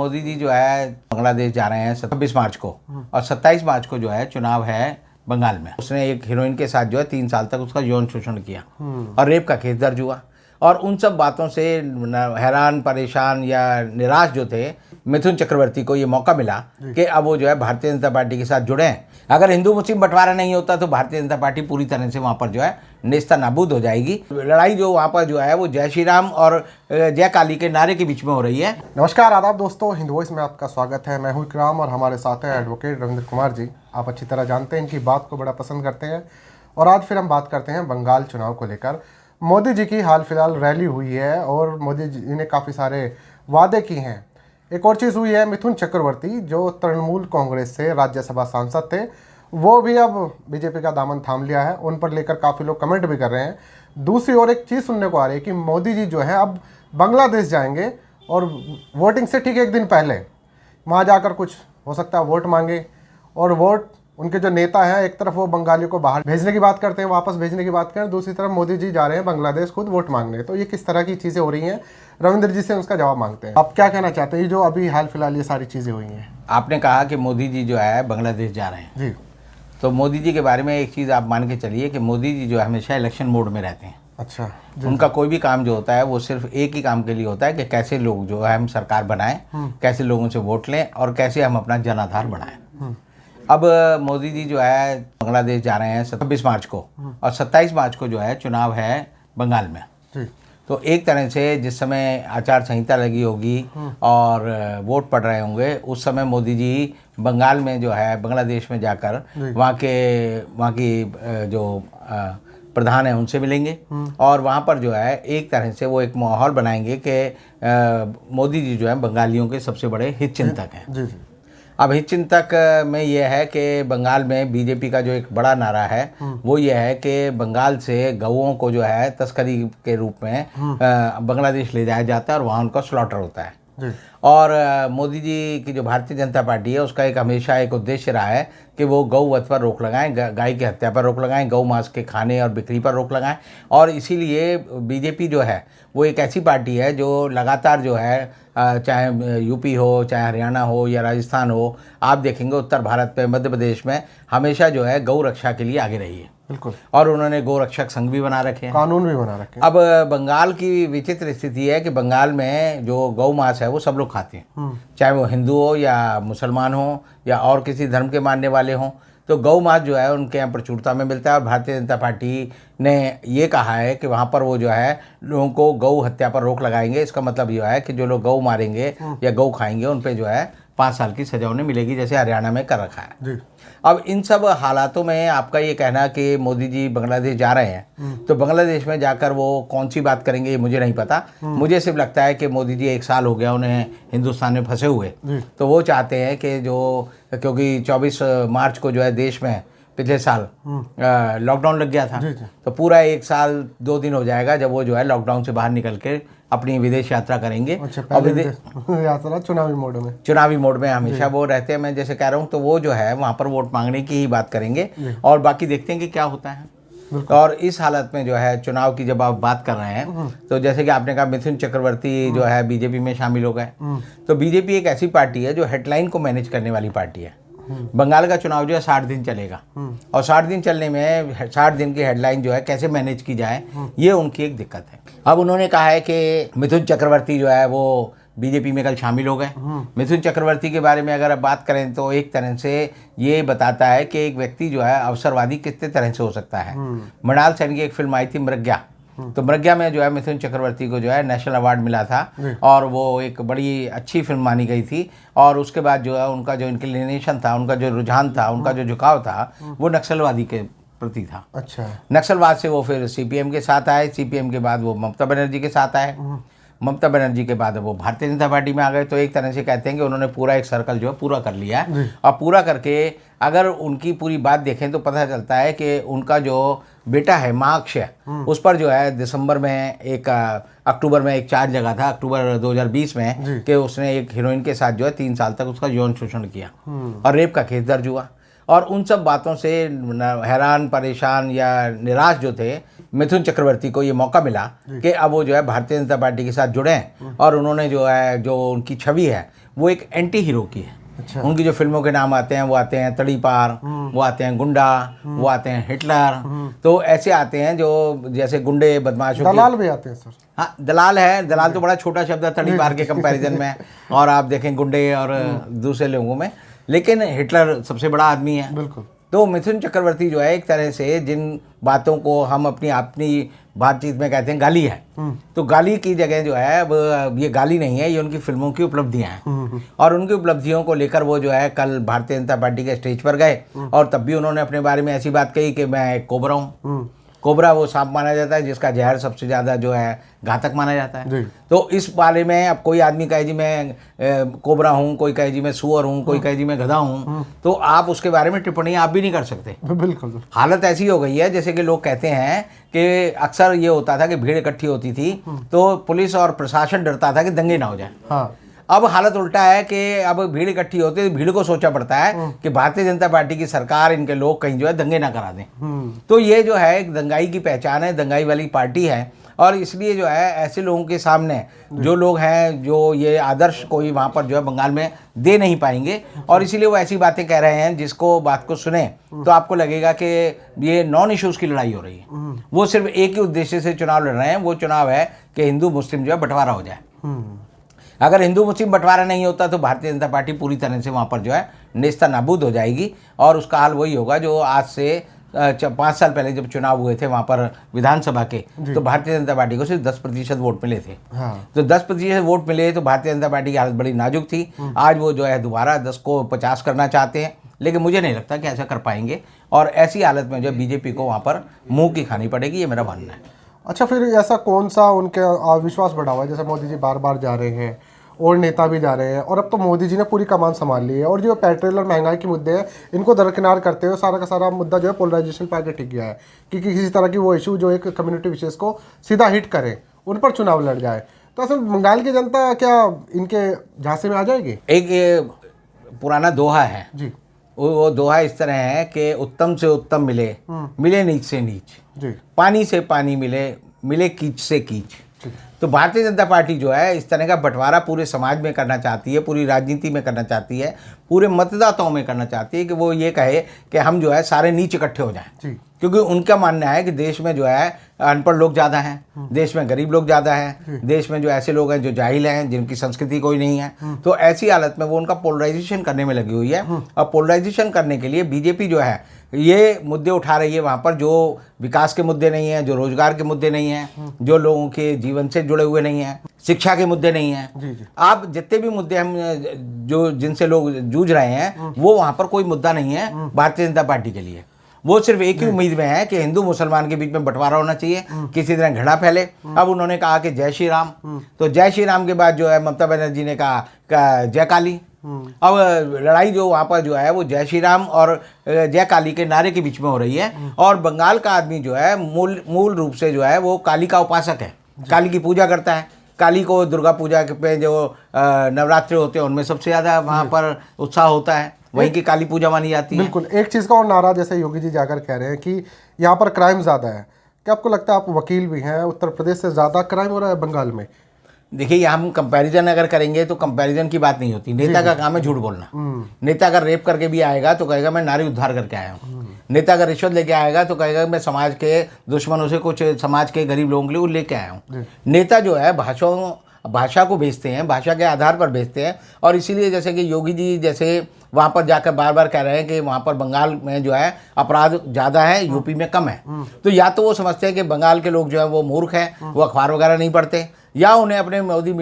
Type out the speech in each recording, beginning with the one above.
मोदी जी जो है बांग्लादेश जा रहे हैं 26 मार्च को और 27 मार्च को जो है चुनाव है बंगाल में। उसने एक हीरोइन के साथ जो है 3 साल तक उसका यौन शोषण किया और रेप का केस दर्ज हुआ। और उन सब बातों से हैरान परेशान या निराश जो थे मिथुन चक्रवर्ती को ये मौका मिला कि अब वो जो है भारतीय जनता पार्टी के साथ जुड़े हैं। अगर हिंदू मुस्लिम बंटवारा नहीं होता तो भारतीय जनता पार्टी पूरी तरह से वहाँ पर जो है नेस्ता नाबूद हो जाएगी। लड़ाई जो वहाँ पर जो है वो जय श्री राम और जय काली के नारे के बीच में हो रही है। नमस्कार आदाब दोस्तों, हिंदू वॉइस में आपका स्वागत है। मैं हूं इकराम और हमारे साथ हैं एडवोकेट रविंद्र कुमार जी। आप अच्छी तरह जानते हैं, इनकी बात को बड़ा पसंद करते हैं। और आज फिर हम बात करते हैं बंगाल चुनाव को लेकर। मोदी जी की हाल फिलहाल रैली हुई है और मोदी जी ने काफ़ी सारे वादे किए हैं। एक और चीज़ हुई है, मिथुन चक्रवर्ती जो तृणमूल कांग्रेस से राज्यसभा सांसद थे, वो भी अब बीजेपी का दामन थाम लिया है। उन पर लेकर काफ़ी लोग कमेंट भी कर रहे हैं। दूसरी ओर एक चीज़ सुनने को आ रही है कि मोदी जी जो है अब बांग्लादेश जाएंगे और वोटिंग से ठीक एक दिन पहले वहाँ जाकर कुछ हो सकता है वोट मांगे। और वोट उनके जो नेता हैं, एक तरफ वो बंगालियों को बाहर भेजने की बात करते हैं, वापस भेजने की बात करें, दूसरी तरफ मोदी जी जा रहे हैं बांग्लादेश खुद वोट मांगने। तो ये किस तरह की चीज़ें हो रही हैं, रविंद्र जी से उसका जवाब मांगते हैं। आप क्या कहना चाहते हैं जो अभी हाल फिलहाल ये सारी चीज़ें हुई हैं? आपने कहा कि मोदी जी जो है बांग्लादेश जा रहे हैं जी, तो मोदी जी के बारे में एक चीज़ आप मान के चलिए कि मोदी जी जो है हमेशा इलेक्शन मोड में रहते हैं। अच्छा। उनका कोई भी काम जो होता है वो सिर्फ एक ही काम के लिए होता है कि कैसे लोग जो है हम सरकार बनाएं, कैसे लोगों से वोट लें और कैसे हम अपना जनाधार बढ़ाएं। अब मोदी जी जो है बांग्लादेश जा रहे हैं 26 मार्च को और 27 मार्च को जो है चुनाव है बंगाल में। जी, तो एक तरह से जिस समय आचार संहिता लगी होगी और वोट पड़ रहे होंगे उस समय मोदी जी बंगाल में जो है बांग्लादेश में जाकर वहाँ की जो प्रधान है उनसे मिलेंगे और वहाँ पर जो है एक तरह से वो एक माहौल बनाएंगे कि मोदी जी जो है बंगालियों के सबसे बड़े हितचिंतक हैं। जी, जी। अब हितचिंतक में ये है कि बंगाल में बीजेपी का जो एक बड़ा नारा है वो ये है कि बंगाल से गऊओं को जो है तस्करी के रूप में बांग्लादेश ले जाया जाता है और वहाँ उनका स्लॉटर होता है। जी। और मोदी जी की जो भारतीय जनता पार्टी है उसका एक हमेशा एक उद्देश्य रहा है कि वो गौवध पर रोक लगाएं, गाय की हत्या पर रोक लगाएं, गौ मांस के खाने और बिक्री पर रोक लगाएं। और इसीलिए बीजेपी जो है वो एक ऐसी पार्टी है जो लगातार जो है चाहे यूपी हो, चाहे हरियाणा हो या राजस्थान हो, आप देखेंगे उत्तर भारत में, मध्य प्रदेश में हमेशा जो है गौ रक्षा के लिए आगे रही है। बिल्कुल। और उन्होंने गौ रक्षक संघ भी बना रखे हैं, कानून भी बना रखे हैं। अब बंगाल की विचित्र स्थिति है कि बंगाल में जो गौ मांस है वो सब लोग खाते हैं, चाहे वो हिंदू हो या मुसलमान हो या और किसी धर्म के मानने वाले हों। तो गौ मांस जो है उनके यहाँ प्रचुरता में मिलता है और भारतीय जनता पार्टी ने ये कहा है कि वहाँ पर वो जो है लोगों को गौ हत्या पर रोक लगाएंगे। इसका मतलब ये है कि जो लोग गौ मारेंगे या गौ खाएंगे उन पर जो है 5 साल की सजा उन्हें मिलेगी, जैसे हरियाणा में कर रखा है। जी। अब इन सब हालातों में आपका ये कहना कि मोदी जी बांग्लादेश जा रहे हैं तो बांग्लादेश में जाकर वो कौन सी बात करेंगे ये मुझे नहीं पता। मुझे सिर्फ लगता है कि मोदी जी 1 साल हो गया उन्हें हिंदुस्तान में फंसे हुए, तो वो चाहते हैं कि जो क्योंकि 24 मार्च को जो है देश में पिछले साल लॉकडाउन लग गया था, तो पूरा 1 साल 2 दिन हो जाएगा जब वो जो है लॉकडाउन से बाहर निकल के अपनी विदेश यात्रा करेंगे। अच्छा, और यात्रा चुनावी मोड में हमेशा वो रहते हैं। मैं जैसे कह रहा हूँ तो वो जो है वहाँ पर वोट मांगने की ही बात करेंगे और बाकी देखते हैं कि क्या होता है। और इस हालत में जो है चुनाव की जब आप बात कर रहे हैं तो जैसे कि आपने कहा मिथुन चक्रवर्ती जो है बीजेपी में शामिल हो गए, तो बीजेपी एक ऐसी पार्टी है जो हेडलाइन को मैनेज करने वाली पार्टी है। बंगाल का चुनाव जो है 60 दिन चलेगा और 60 दिन चलने में 60 दिन की हेडलाइन जो है कैसे मैनेज की जाए ये उनकी एक दिक्कत है। अब उन्होंने कहा है कि मिथुन चक्रवर्ती जो है वो बीजेपी में कल शामिल हो गए। मिथुन चक्रवर्ती के बारे में अगर आप बात करें तो एक तरह से ये बताता है कि एक व्यक्ति जो है अवसरवादी कितने तरह से हो सकता है। मृणाल सेन की एक फिल्म आई थी मृग्या, तो मृग्या में जो है मिथुन चक्रवर्ती को जो है नेशनल अवार्ड मिला था और वो एक बड़ी अच्छी फिल्म मानी गई थी। और उसके बाद जो है उनका जो इंक्लिनेशन था, उनका जो रुझान था, उनका जो झुकाव था वो नक्सलवादी के प्रति था। अच्छा। नक्सलवाद से वो फिर सीपीएम के साथ आए, सीपीएम के बाद वो ममता बनर्जी के साथ आए, ममता बनर्जी के बाद वो भारतीय जनता पार्टी में आ गए। तो एक तरह से कहते हैं कि उन्होंने पूरा एक सर्कल जो है पूरा कर लिया है। और पूरा करके अगर उनकी पूरी बात देखें तो पता चलता है कि उनका जो बेटा है मार्क्स उस पर जो है दिसंबर में अक्टूबर में एक चार्ज लगा था, अक्टूबर 2020 में, कि उसने एक हीरोइन के साथ जो है 3 साल तक उसका यौन शोषण किया और रेप का केस दर्ज हुआ। और उन सब बातों से हैरान परेशान या निराश जो थे मिथुन चक्रवर्ती को ये मौका मिला कि अब वो जो है भारतीय जनता पार्टी के साथ जुड़े हैं और उन्होंने जो है जो उनकी छवि है वो एक एंटी हीरो की है। अच्छा। उनकी जो फिल्मों के नाम आते हैं वो आते हैं तड़ीपार, वो आते हैं गुंडा, वो आते हैं हिटलर। तो ऐसे आते हैं जो जैसे गुंडे बदमाशों की। दलाल भी आते हैं सर। हाँ, दलाल है। दलाल तो बड़ा छोटा शब्द है तड़ीपार के कंपैरिजन में, और आप देखें गुंडे और दूसरे लोगों में, लेकिन हिटलर सबसे बड़ा आदमी है। बिल्कुल। तो मिथुन चक्रवर्ती जो है एक तरह से जिन बातों को हम अपनी बातचीत में कहते हैं गाली है, तो गाली की जगह जो है अब ये गाली नहीं है, ये उनकी फिल्मों की उपलब्धियां हैं। और उनकी उपलब्धियों को लेकर वो जो है कल भारतीय जनता पार्टी के स्टेज पर गए, और तब भी उन्होंने अपने बारे में ऐसी बात कही कि मैं एक कोबरा हूँ। कोबरा वो सांप माना जाता है जिसका जहर सबसे ज़्यादा जो है घातक माना जाता है। तो इस बारे में अब कोई आदमी कहे जी मैं कोबरा हूँ, कोई कहे जी मैं सुअर हूँ, कोई कहे जी मैं गधा हूँ, तो आप उसके बारे में टिप्पणी आप भी नहीं कर सकते। बिल्कुल। हालत ऐसी हो गई है जैसे कि लोग कहते हैं कि अक्सर ये होता था कि भीड़ इकट्ठी होती थी तो पुलिस और प्रशासन डरता था कि दंगे ना हो जाए। हाँ। अब हालत उल्टा है कि अब भीड़ इकट्ठी होती है तो भीड़ को सोचा पड़ता है कि भारतीय जनता पार्टी की सरकार, इनके लोग कहीं जो है दंगे ना करा दें। तो ये जो है एक दंगाई की पहचान है, दंगाई वाली पार्टी है, और इसलिए जो है ऐसे लोगों के सामने जो लोग हैं जो ये आदर्श कोई वहाँ पर जो है बंगाल में दे नहीं पाएंगे, और इसीलिए वो ऐसी बातें कह रहे हैं जिसको बात को सुने तो आपको लगेगा कि ये नॉन इश्यूज़ की लड़ाई हो रही है। वो सिर्फ एक ही उद्देश्य से चुनाव लड़ रहे हैं, वो चुनाव है कि हिंदू मुस्लिम जो है बंटवारा हो जाए। अगर हिंदू मुस्लिम बंटवारा नहीं होता तो भारतीय जनता पार्टी पूरी तरह से वहाँ पर जो है नेस्ता नाबूद हो जाएगी, और उसका हाल वही होगा जो आज से 5 साल पहले जब चुनाव हुए थे वहाँ पर विधानसभा के, तो भारतीय जनता पार्टी को सिर्फ 10% वोट मिले थे। हाँ। तो 10% वोट मिले तो भारतीय जनता पार्टी की हालत बड़ी नाजुक थी। आज वो जो है दोबारा 10 को 50 करना चाहते हैं, लेकिन मुझे नहीं लगता कि ऐसा कर पाएंगे, और ऐसी हालत में जो बीजेपी को वहाँ पर मुँह की खानी पड़ेगी, ये मेरा मानना है। अच्छा, फिर ऐसा कौन सा उनके विश्वास बढ़ा हुआ है? जैसे मोदी जी बार बार जा रहे हैं और नेता भी जा रहे हैं, और अब तो मोदी जी ने पूरी कमान संभाल ली है, और जो पेट्रोल और महंगाई के मुद्दे हैं इनको दरकिनार करते हुए सारा का सारा मुद्दा जो है पोलराइजेशन पे आके टिक गया है कि किसी तरह की वो इशू जो एक कम्युनिटी विशेष को सीधा हिट करे, उन पर चुनाव लड़ जाए। तो असल बंगाल की जनता क्या इनके झांसे में आ जाएगी? एक ये पुराना दोहा है जी। वो दोहा इस तरह है कि उत्तम से उत्तम मिले, मिले नीच से नीच, जी। पानी से पानी मिले, मिले कीच से कीच। तो भारतीय जनता पार्टी जो है इस तरह का बंटवारा पूरे समाज में करना चाहती है, पूरी राजनीति में करना चाहती है, पूरे मतदाताओं में करना चाहती है कि वो ये कहे कि हम जो है सारे नीच इकट्ठे हो जाएं। क्योंकि उनका मानना है कि देश में जो है अनपढ़ लोग ज़्यादा हैं, देश में गरीब लोग ज़्यादा हैं, देश में जो ऐसे लोग हैं जो जाहिल हैं, जिनकी संस्कृति कोई नहीं है। तो ऐसी हालत में वो उनका पोलराइजेशन करने में लगी हुई है, और पोलराइजेशन करने के लिए बीजेपी जो है ये मुद्दे उठा रही है वहाँ पर जो विकास के मुद्दे नहीं हैं, जो रोजगार के मुद्दे नहीं हैं, जो लोगों के जीवन से जुड़े हुए नहीं हैं, शिक्षा के मुद्दे नहीं हैं। आप जितने भी मुद्दे हम जो जिनसे लोग जूझ रहे हैं वो वहाँ पर कोई मुद्दा नहीं है भारतीय जनता पार्टी के लिए। वो सिर्फ एक ही उम्मीद में है कि हिंदू मुसलमान के बीच में बंटवारा होना चाहिए, किसी तरह घृणा फैले। अब उन्होंने कहा कि जय श्री राम, तो जय श्री राम के बाद जो है ममता बनर्जी ने कहा जय काली। अब लड़ाई जो वहाँ पर जो है वो जय श्री राम और जय काली के नारे के बीच में हो रही है, और बंगाल का आदमी जो है मूल रूप से जो है वो काली का उपासक है, काली की पूजा करता है। काली को दुर्गा पूजा पे जो नवरात्रि होते हैं उनमें सबसे ज़्यादा वहाँ पर उत्साह होता है, वहीं की काली पूजा मानी जाती है। बिल्कुल। एक चीज़ का और नारा जैसे योगी जी जाकर कह रहे हैं कि यहाँ पर क्राइम ज़्यादा है, क्या आपको लगता है, आप वकील भी हैं, उत्तर प्रदेश से ज़्यादा क्राइम हो रहा है बंगाल में? देखिए, हम कंपैरिजन अगर करेंगे तो कंपैरिजन की बात नहीं होती। नेता का काम है झूठ बोलना। नेता अगर रेप करके भी आएगा तो कहेगा मैं नारी उद्धार करके आया हूँ। नेता अगर रिश्वत लेके आएगा तो कहेगा मैं समाज के दुश्मनों से कुछ समाज के गरीब लोगों के लिए लेके आया हूँ। नेता जो है भाषा को बेचते हैं, भाषा के आधार पर बेचते हैं, और इसीलिए जैसे कि योगी जी जैसे वहाँ पर जाकर बार बार कह रहे हैं कि वहाँ पर बंगाल में जो है अपराध ज़्यादा है, यूपी में कम है। तो या तो वो समझते हैं कि बंगाल के लोग जो है वो मूर्ख हैं, वो अखबार वगैरह नहीं पढ़ते, या उन्हें अपने गोदी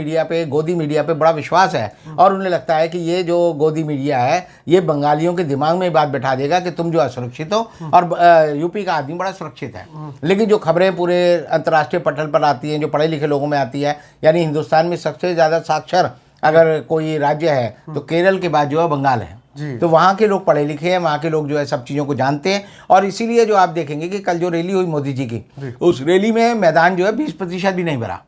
मीडिया पे बड़ा विश्वास है, और उन्हें लगता है कि ये जो गोदी मीडिया है ये बंगालियों के दिमाग में बात बैठा देगा कि तुम जो है सुरक्षित हो, और यूपी का आदमी बड़ा सुरक्षित है। लेकिन जो खबरें पूरे अंतर्राष्ट्रीय पटल पर आती हैं, जो पढ़े लिखे लोगों में आती है, यानी हिंदुस्तान में सबसे ज़्यादा साक्षर अगर कोई राज्य है तो केरल के बाद जो है बंगाल है। तो वहाँ के लोग पढ़े लिखे हैं, वहाँ के लोग जो है सब चीज़ों को जानते हैं, और इसीलिए जो आप देखेंगे कि कल जो रैली हुई मोदी जी की, उस रैली में मैदान जो है 20% भी नहीं भरा।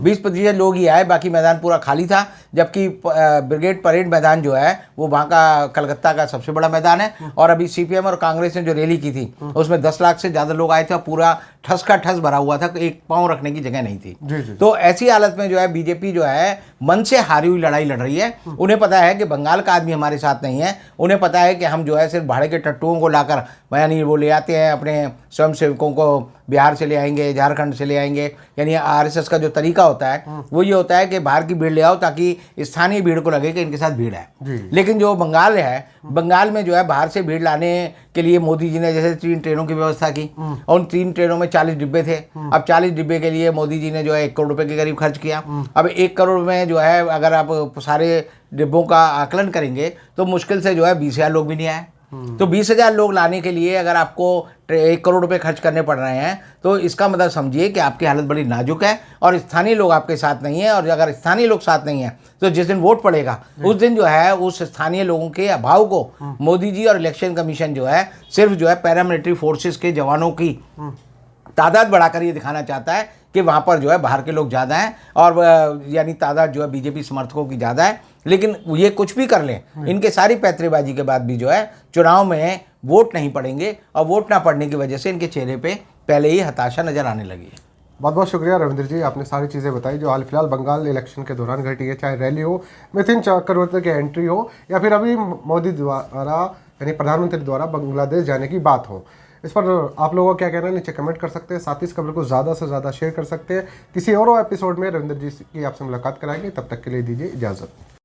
20% लोग ही आए, बाकी मैदान पूरा खाली था। जबकि ब्रिगेड परेड मैदान जो है वो वहाँ का कलकत्ता का सबसे बड़ा मैदान है। और अभी सीपीएम और कांग्रेस ने जो रैली की थी उसमें 10 लाख से ज़्यादा लोग आए थे और पूरा ठस का ठस भरा हुआ था, एक पाँव रखने की जगह नहीं थी। जी। तो ऐसी हालत में जो है बीजेपी जो है मन से हारी हुई लड़ाई लड़ रही है। उन्हें पता है कि बंगाल का आदमी हमारे साथ नहीं है, उन्हें पता है कि हम जो है सिर्फ भाड़े के टट्टुओं को लाकर यानी वो ले आते हैं, अपने स्वयंसेवकों को बिहार से ले आएंगे, झारखंड से ले आएंगे। यानी आरएसएस का जो तरीका होता है वो ये होता है कि बाहर की भीड़ ले आओ ताकि स्थानीय भीड़ को लगे कि इनके साथ भीड़ है। लेकिन जो बंगाल है, बंगाल में जो है बाहर से भीड़ लाने के लिए मोदी जी ने जैसे 3 ट्रेनों की व्यवस्था की और उन 3 ट्रेनों में 40 डिब्बे थे। अब 40 डिब्बे के लिए मोदी जी ने जो है 1 करोड़ रुपए के करीब खर्च किया। अब 1 करोड़ में जो है अगर आप सारे डिब्बों का आकलन करेंगे तो मुश्किल से जो है 20,000 लोग भी नहीं आए। तो 20,000 लोग लाने के लिए अगर आपको 1 करोड़ रुपए खर्च करने पड़ रहे हैं तो इसका मतलब समझिए कि आपकी हालत बड़ी नाजुक है और स्थानीय लोग आपके साथ नहीं है। और अगर स्थानीय लोग साथ नहीं है तो जिस दिन वोट पड़ेगा उस दिन जो है उस स्थानीय लोगों के अभाव को मोदी जी और इलेक्शन कमीशन जो है सिर्फ जो है पैरामिलिट्री फोर्सेस के जवानों की तादाद बढ़ाकर ये दिखाना चाहता है कि वहाँ पर जो है बाहर के लोग ज़्यादा हैं और यानी तादाद जो है बीजेपी समर्थकों की ज़्यादा है। लेकिन ये कुछ भी कर लें, इनके सारी पैतरेबाजी के बाद भी जो है चुनाव में वोट नहीं पड़ेंगे और वोट ना पड़ने की वजह से इनके चेहरे पे पहले ही हताशा नज़र आने लगी है। बहुत बहुत शुक्रिया रविंद्र जी, आपने सारी चीज़ें बताई जो हाल फिलहाल बंगाल इलेक्शन के दौरान घटी है, चाहे रैली हो, मिथुन चक्रवर्ती की एंट्री हो या फिर अभी मोदी द्वारा यानी प्रधानमंत्री द्वारा बांग्लादेश जाने की बात हो। इस पर आप लोगों का क्या कहना है नीचे कमेंट कर सकते हैं, साथ ही इस खबर को ज़्यादा से ज़्यादा शेयर कर सकते हैं। किसी और एपिसोड में रविंद्र जी की आपसे मुलाकात कराएंगे, तब तक के लिए दीजिए इजाज़त।